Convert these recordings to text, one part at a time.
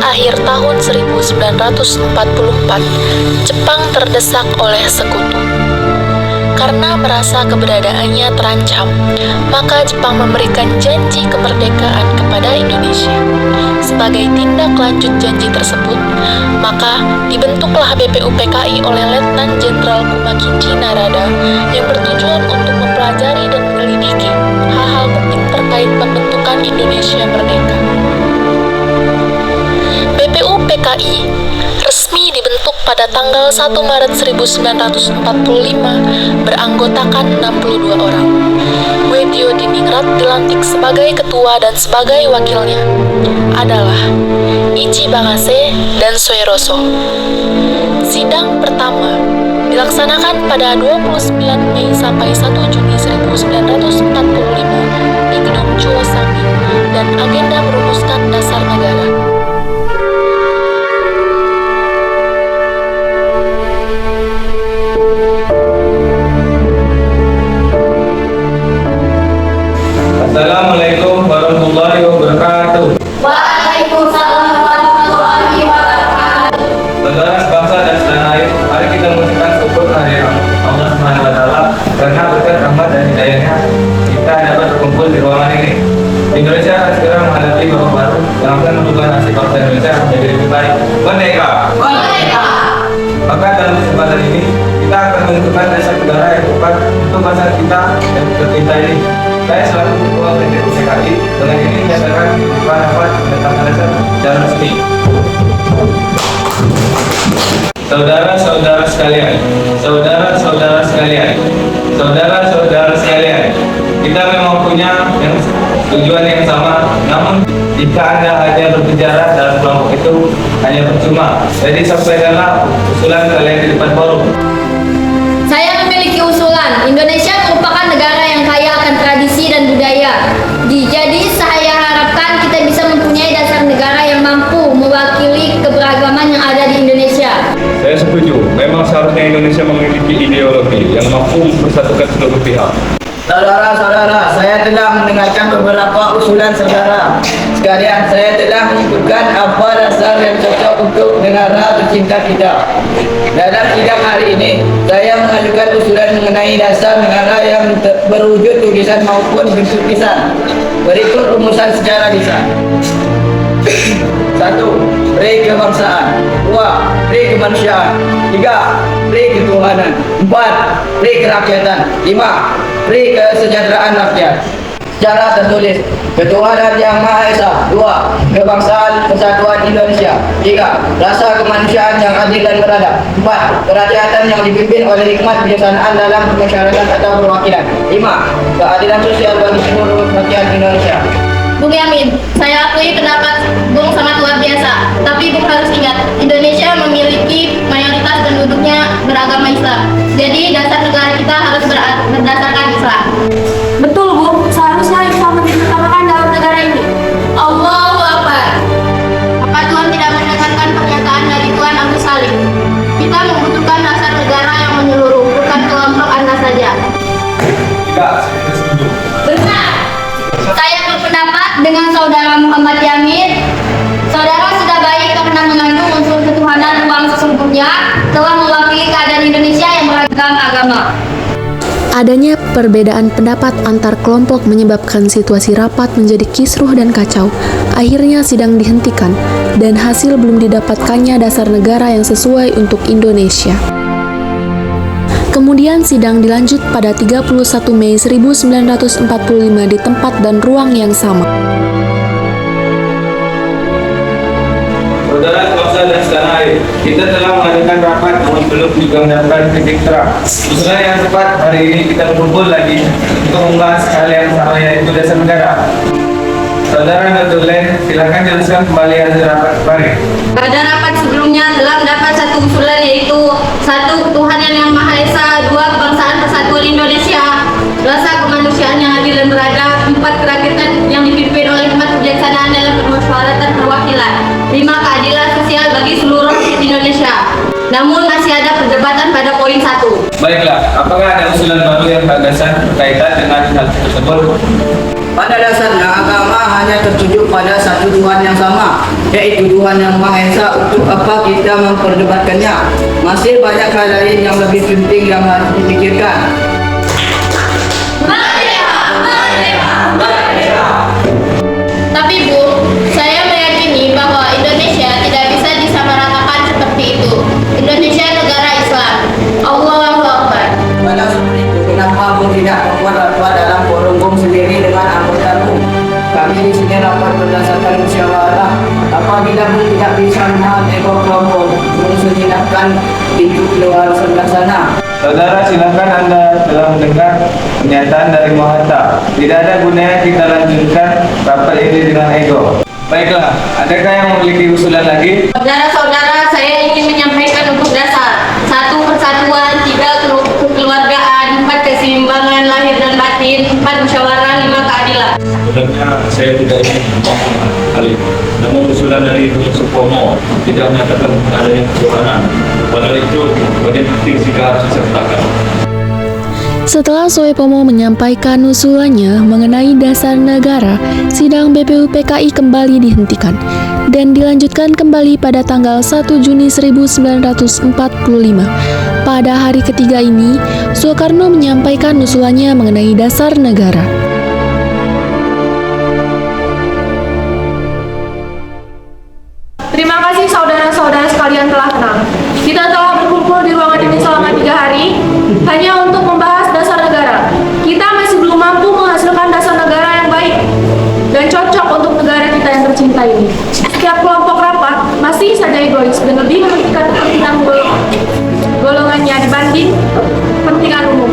akhir tahun 1944, Jepang terdesak oleh sekutu. Karena merasa keberadaannya terancam, maka Jepang memberikan janji kemerdekaan kepada Indonesia. Sebagai tindak lanjut janji tersebut, maka dibentuklah BPUPKI oleh Letnan Jenderal Kumakichi Narada yang bertujuan untuk mempelajari dan menyelidiki hal-hal penting terkait pembentukan Indonesia merdeka. BPUPKI resmi dibentuk pada tanggal 1 Maret 1945 beranggotakan 62 orang. Uedio Diningrat dilantik sebagai ketua dan sebagai wakilnya adalah Ichi Bagase dan Soeroso. Sidang pertama dilaksanakan pada 29 Mei sampai 1 Juni 1945 di Gedung Chuosangi dan agenda merumuskan dasar negara. Assalamualaikum warahmatullahi wabarakatuh. Waalaikumsalam warahmatullahi wabarakatuh. Saudara sebangsa dan setanah air, mari kita mengucapkan syukur kehadiran Allah Subhanahu wa Ta'ala karena berkat rahmat dan hidayahnya kita dapat berkumpul di ruangan ini. Indonesia akan segera menghadapi babak baru yang akan merubah nasib bangsa Indonesia menjadi lebih baik. Merdeka! Merdeka! Maka dalam kesempatan ini kita akan menentukan dasar negara yang tepat untuk bangsa kita dan tercinta ini. Saya selaku Ketua BPUPKI dengan ini menyatakan pembukaan rapat menetapkan dasar secara resmi. Saudara-saudara sekalian, saudara-saudara sekalian, saudara-saudara sekalian, kita memang punya tujuan yang sama, namun jika Anda hanya berbicara dalam kelompok itu hanya percuma. Jadi sampaikanlah usulan kalian di depan forum. Saya memiliki usulan. Indonesia merupakan negara yang kaya akan tradisi dan budaya. Jadi saya harapkan kita bisa mempunyai dasar negara yang mampu mewakili keberagaman yang ada di Indonesia. Saya setuju. Memang seharusnya Indonesia memiliki ideologi yang mampu mempersatukan seluruh pihak. Saudara-saudara, saya telah mendengarkan beberapa usulan saudara sekalian. Saya telah menyebutkan apa dasar yang cocok untuk negara tercinta kita. Dalam sidang hari ini, saya mengajukan usulan mengenai dasar negara yang berwujud tulisan maupun bentuk lisan. Berikut rumusan secara lisan. 1. Pri kebangsaan. 2. Pri kemanusiaan. 3. Pri ketuhanan. 4. Pri kerakyatan. 5. Pri kesejahteraan rakyat. Secara tertulis, ketuhanan yang Maha Esa. 2. Kebangsaan Persatuan Indonesia. 3. Rasa kemanusiaan yang adil dan beradab. 4. Kerakyatan yang dipimpin oleh hikmat bijaksanaan dalam permasyarakatan atau perwakilan. 5. Keadilan sosial bagi seluruh rakyat Indonesia. Bung Yamin, saya akui pendapat Bung sangat luar biasa. Tapi Bung harus ingat, Indonesia memiliki mayoritas penduduknya beragama Islam. Jadi dasar negara kita harus berdasarkan Islam. Betul, Bu. Seharusnya Islam diutamakan dalam negara ini. Allahu Akbar. Apa Tuhan tidak mendengarkan pernyataan dari Tuan Abdul Salim? Kita membutuhkan dasar negara yang menyeluruh, bukan kelompok Anda saja. Tidak, saya setuju. Benar. Saya berpendapat dengan Saudara Muhammad Yamin. Saudara sudah baik karena mengandung unsur ketuhanan ruang sesungguhnya, telah mewakili keadaan Indonesia yang beragam agama. Adanya perbedaan pendapat antar kelompok menyebabkan situasi rapat menjadi kisruh dan kacau. Akhirnya sidang dihentikan, dan hasil belum didapatkannya dasar negara yang sesuai untuk Indonesia. Kemudian sidang dilanjut pada 31 Mei 1945 di tempat dan ruang yang sama. Saudara sebangsa dan setanah air, kita telah mengadakan rapat namun belum juga mendapatkan titik terang. Usulan yang tepat hari ini kita berkumpul lagi untuk membahas hal yang sama, yaitu dasar negara. Saudara Nurtulen, silakan jelaskan kembali hasil rapat kemarin. Pada rapat sebelumnya telah mendapat satu usulan, yaitu 1. Ketuhanan yang Maha Esa. 2. Kebangsaan Persatuan Indonesia. Rasa kemanusiaan yang adil dan beradab. 4. Kerakyatan yang dipimpin oleh hikmat kebijaksanaan dalam permusyawaratan perwakilan. 5. Keadilan sosial bagi seluruh rakyat Indonesia. Namun masih ada perdebatan pada poin 1. Baiklah, apakah ada usulan baru yang gagasan berkaitan dengan hal tersebut? Pada dasarnya agama hanya tertuju pada satu Tuhan yang sama, yaitu Tuhan yang Maha Esa. Untuk apa kita memperdebatkannya? Masih banyak hal lain yang lebih penting yang harus dipikirkan. Tapi Bu, saya meyakini bahwa Indonesia tidak bisa disamaratakan seperti itu. Indonesia negara Islam. Allahu Akbar. Kalau seperti itu, kenapa Bung tidak membuat fatwa dalam forum Bung sendiri dengan anggota Bung? Kami di sini rapat berdasarkan musyawarah. Apabila Bung tidak bisa menahan ego kelompok, Bung silakan pintu keluar sebelah sana. Saudara, silakan Anda telah mendengar pernyataan dari Mohatta. Tidak ada gunanya kita lanjutkan rapat ini dengan ego. Baiklah, adakah yang memiliki usulan lagi? Saudara-saudara, saya ingin menyampaikan untuk dasar 1. Persatuan, 3. Kekeluargaan, 4. Keseimbangan lahir dan batin, 4. Musyawarah, 5. Keadilan. Sebenarnya saya tidak ingin ngomong hal ini. Namun usulan dari Supomo tidak menyatakan adanya ketuhanan. Padahal itu bagian penting jika harus disertakan. Setelah Soepomo menyampaikan usulannya mengenai dasar negara, sidang BPUPKI kembali dihentikan dan dilanjutkan kembali pada tanggal 1 Juni 1945. Pada hari ketiga ini, Soekarno menyampaikan usulannya mengenai dasar negara. Terima kasih saudara-saudara sekalian telah tenang. Kita telah berkumpul di ruangan ini selama 3 hari hanya untuk membahas dasar negara. Kita masih belum mampu menghasilkan dasar negara yang baik dan cocok untuk negara kita yang tercinta ini. Setiap kelompok rapat masih saja egois dan lebih mementingkan kepentingan golongannya dibanding kepentingan umum.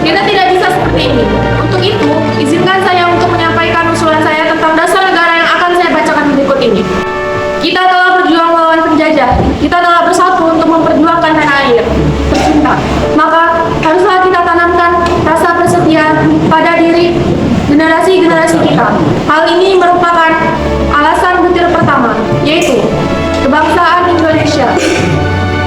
Kita tidak bisa seperti ini. Untuk itu, izinkan saya untuk menyampaikan usulan saya tentang dasar negara yang akan saya bacakan berikut ini. Kita telah berjuang melawan penjajah. Kita telah bersatu untuk memperjuangkan tanah air tercinta. Maka haruslah kita tanamkan rasa persetiaan pada diri generasi-generasi kita. Hal ini merupakan alasan butir pertama, yaitu kebangsaan Indonesia.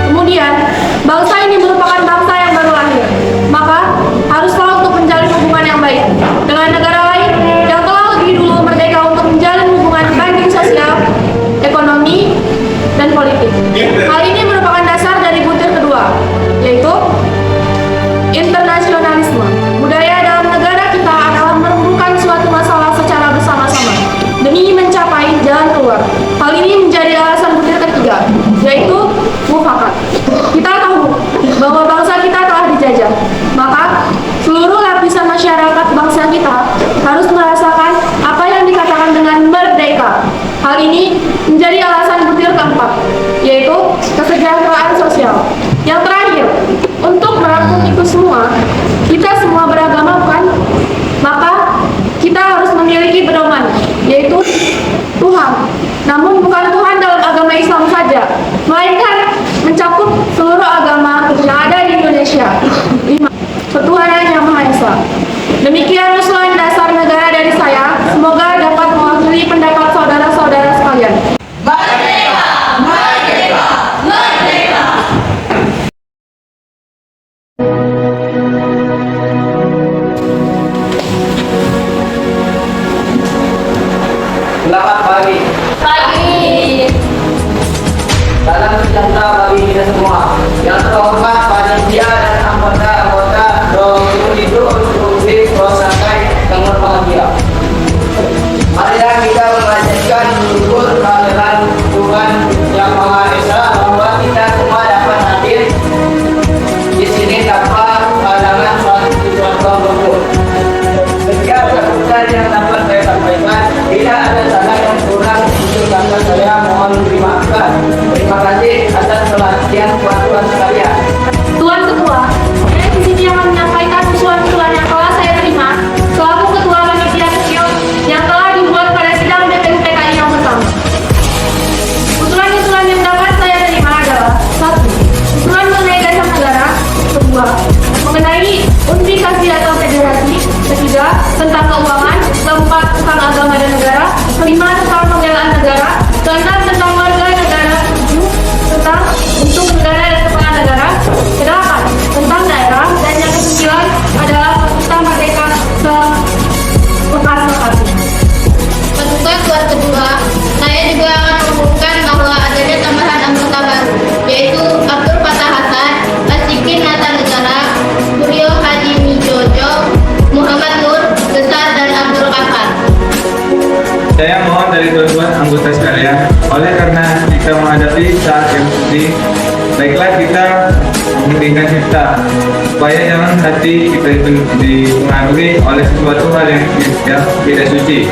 Kemudian, bangsa ini merupakan bangsa yang baru lahir. Maka haruslah untuk menjalin hubungan yang baik dengan negara lain yang telah lebih dulu merdeka untuk menjalin hubungan banding sosial, ekonomi, dan politik. Hal ini merupakan dasar dari butir kedua, yaitu internasionalisme. Budaya dalam negara kita adalah merembukan suatu masalah secara bersama-sama demi mencapai jalan keluar. Hal ini menjadi alasan butir ketiga, yaitu mufakat. Kita tahu bahwa bangsa kita telah dijajah, maka seluruh lapisan masyarakat bangsa kita harus merasakan apa yang dikatakan dengan merdeka. Hal ini menjadi alasan butir keempat, yaitu kesejahteraan sosial. Yang terakhir, untuk merangkum itu semua, kita semua beragama bukan? Maka kita harus memiliki pedoman, yaitu Tuhan. Namun bukan Tuhan dalam agama Islam saja, melainkan mencakup seluruh agama yang ada di Indonesia. 5. Ketuhanan yang Maha Esa. Demikian usulan dasar negara dari saya. Semoga dapat mewakili pendapat saudara-saudara sekalian. Merdeka! Merdeka! Merdeka! Selamat pagi. Salam sejahtera bagi kita semua. Yang terhormat panitia dan anggota-anggota itu untuk bersantai dengan bahagia. Marilah kita mengajarkan syukur kehadiran Tuhan yang Maha Esa bahwa kita semua dapat hadir di sini tanpa halangan suatu bentuk. Sekian keputusan yang dapat saya sampaikan. Tidak ada salah yang kurang untuk dapat saya mohon dimaafkan. Terima kasih atas perhatian tuan-tuan sekalian. Tuan Ketua, saya di sini akan menyampaikan usulan-usulan yang telah saya terima selaku Ketua Panitia Kecil yang telah dibuat pada sidang BPUPKI yang pertama. Usulan-usulan yang dapat saya terima adalah 1. Usulan mengenai dasar negara. 2. Mengenai unifikasi atau federasi. 3. Tentang keuangan. 4. Tentang agama dan negara. 5. Tentang pembelaan negara. 6. Tentang warga negara. 7. Tentang bentuk negara dan kepala negara. 8. Tentang daerah. Dan yang ke-9 adalah tentang merdeka se-lepas-lepasnya. dari tuan-tuan anggota sekalian, oleh karena kita menghadapi saat yang sulit, baiklah kita mengendingkan cipta, supaya jangan hati kita itu dipengaruhi oleh sesuatu hal yang tidak suci.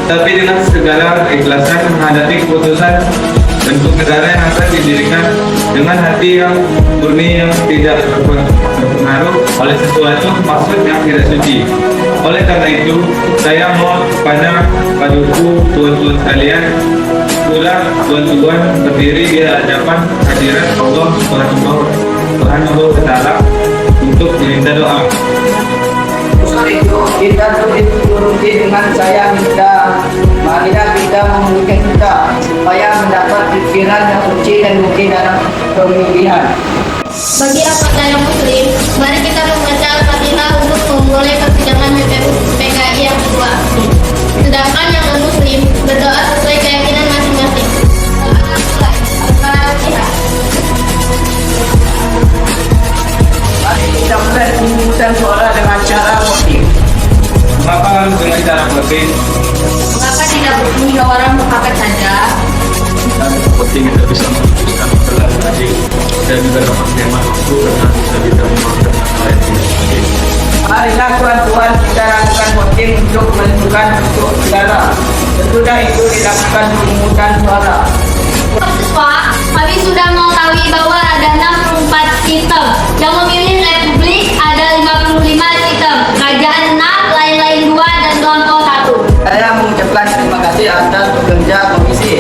Tapi dengan segala keikhlasan menghadapi keputusan bentuk negara yang akan didirikan dengan hati yang murni yang tidak terpengaruh oleh sesuatu maksud yang tidak suci. Oleh karena itu, saya mohon kepada paduku tuan-tuan sekalian, pula tuan-tuan berdiri di hadapan hadirat Allah Subhanahu wa Ta'ala untuk meminta doa. Usul itu kita turuti dengan saya minta, marilah kita memulihkan kita supaya mendapat pikiran yang suci dan mungkin dalam pemilihan. Bagi anggota yang muslim, mari kita membaca Al-Fatihah untuk memulai persidangan PKI yang kedua. Sedangkan yang non-muslim berdoa sesuai keyakinan masing-masing. Al-Fatihah. Mari kita mulai pemungutan suara dengan cara voting. Mengapa harus dengan cara voting? Mengapa tidak berbunyi orang mufakat saja? Dan penting kita bisa memutuskan masalah tadi dan juga dapat hemat waktu karena bisa kita memakan apa yang tidak penting. Marilah tuan-tuan kita lakukan voting untuk menentukan bentuk negara. Sesudah itu dilakukan pemungutan suara. Siswa, kami sudah mengetahui bahwa ada 64 sistem. Yang memilih republik ada 55 sistem. Kerajaan 6, lain-lain 2, dan kelompok 1. Saya mengucapkan terima kasih atas bekerja komisi.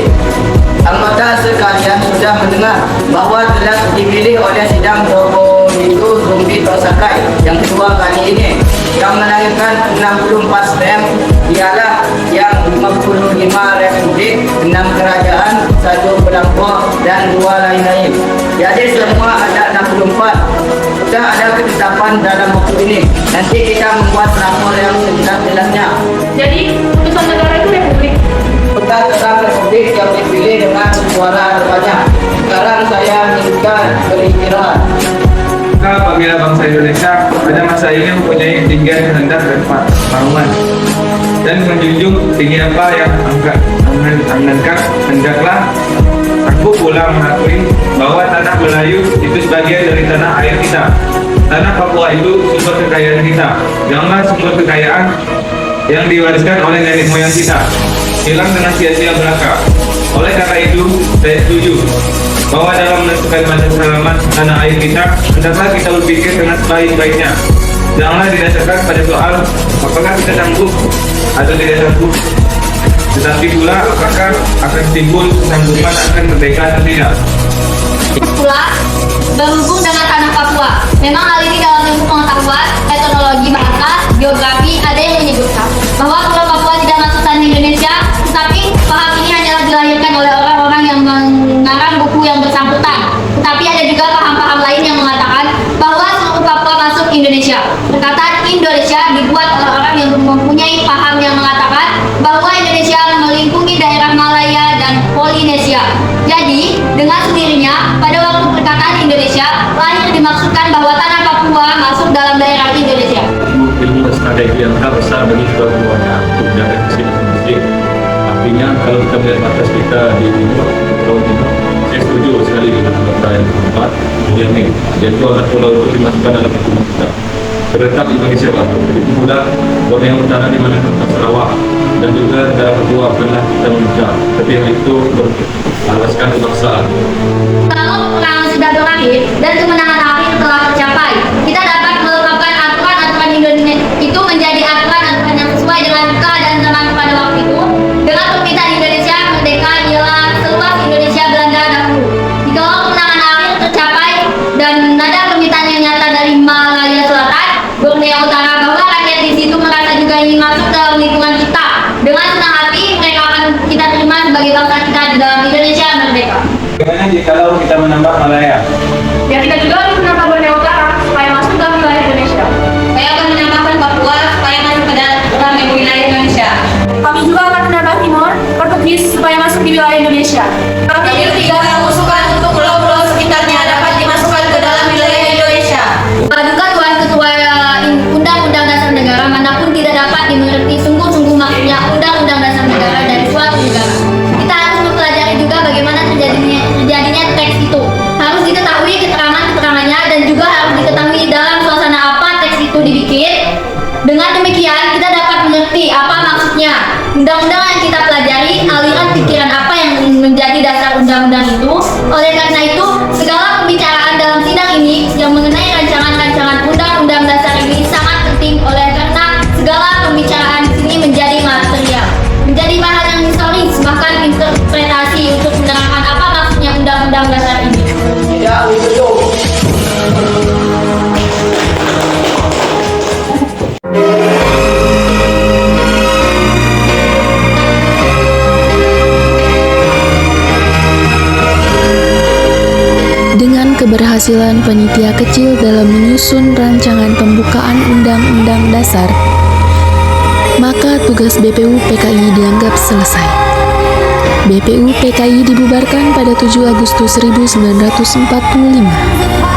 Anggota sekalian sudah mendengar bahwa telah dipilih oleh sidang Probolinggo Rumpi Tosakai yang kedua kali ini yang melahirkan 64 stem ialah yang 55 republik, 6 kerajaan, 1 kelompok dan 2 lain-lain. Jadi semua ada 64. Sudah ada ketetapan dalam buku ini. Nanti kita membuat rapor yang sejelas-jelasnya. Jadi, putusan negara itu republik. Kita tentang republik yang dipilih dengan suara terbanyak. Sekarang saya minta beristirahat. Maka apabila bangsa Indonesia pada masa ini mempunyai ketinggian kehendak dan pemahaman dan menjunjung tinggi apa yang angkat, hendaklah aku pula mengakui bahwa tanah Melayu itu sebagian dari tanah air kita. Tanah Papua itu sumber kekayaan kita. Janganlah sumber kekayaan yang diwariskan oleh nenek moyang kita hilang dengan sia-sia belaka. Oleh karena itu, saya setuju bahwa dalam menentukan masa selamat tanah air kita, hendaklah kita berpikir dengan sebaik-baiknya. Janganlah didasarkan pada soal apakah kita sanggup atau tidak sanggup, tetapi pula apakah akan timbul kesanggupan akan merdeka atau tidak. Pula, berhubung dengan tanah Papua. Memang hal ini dalam ilmu pengetahuan, etnologi bahasa, geografi ada yang menyebutkan bahwa Pulau Papua tidak masuk tanah Indonesia, tetapi paham ini hanyalah dilahirkan oleh orang-orang yang mengarang buku yang bersangkutan. Tetapi ada juga paham-paham lain yang mengatakan bahwa seluruh Papua masuk Indonesia. Perkataan Indonesia dibuat oleh orang yang mempunyai paham yang mengatakan bahwa Indonesia melingkupi daerah Malaya dan Polinesia. Jadi, dengan sendirinya, pada waktu perkataan Indonesia, lahir dimaksudkan bahwa tanah Papua masuk dalam daerah Indonesia. Ilmu strategi yang sangat besar bagi kita semuanya untuk menjaga kesehatan. Artinya kalau kita melihat batas kita di timur, Pulau Timur, saya setuju sekali dengan kata yang keempat, ini. Jadi pulau itu dimasukkan dalam hukum kita. Terletak Indonesia Pak, itu mudah Borneo Utara di mana tempat Sarawak dan juga negara kedua pernah kita memecah. Tapi yang itu beralaskan kebangsaan. Kalau peperangan sudah berakhir dan kemenangan akhir telah tercapai, kita dapat melakukan aturan-aturan Indonesia itu menjadi aturan-aturan yang sesuai dengan keadaan zaman pada waktu itu. Dengan permintaan Indonesia merdeka ialah seluas Indonesia Belanda dahulu. Jika kemenangan akhir tercapai dan ada permintaan yang nyata dari Malaya Selatan, Borneo Utara, bahwa rakyat di situ merasa juga ingin masuk dalam lingkungan kita, dengan senang hati mereka akan kita terima sebagai bangsa kita di dalam Indonesia merdeka. Bagaimana jikalau kita menambah Malaya? Ya, kita juga harus menambah Borneo Utara supaya masuk dalam wilayah Indonesia. Saya akan menambahkan Papua supaya masuk ke dalam wilayah Indonesia. Kami juga akan menambah Timor, Portugis supaya masuk di wilayah Indonesia. Kami juga mengusulkan untuk pulau-pulau sekitarnya dapat dimasukkan ke dalam wilayah Indonesia. Paduka Tuan Ketua Undang-Undang Dasar Negara manapun tidak dapat dimengerti sungguh-sungguh maksudnya Undang-Undang Dasar Negara dari suatu undang-undang yang kita pelajari, aliran pikiran apa yang menjadi dasar undang-undang itu. Oleh karena itu, segala pembicaraan dalam sidang ini yang mengenai rancangan-rancangan undang-undang dasar ini sangat penting, oleh karena segala pembicaraan di sini menjadi material, menjadi bahan yang historis, bahkan interpretasi untuk menerangkan apa maksudnya undang-undang dasar ini. Tidak ditutup. Dengan keberhasilan panitia kecil dalam menyusun rancangan pembukaan Undang-Undang Dasar, maka tugas BPU PKI dianggap selesai. BPU PKI dibubarkan pada 7 Agustus 1945.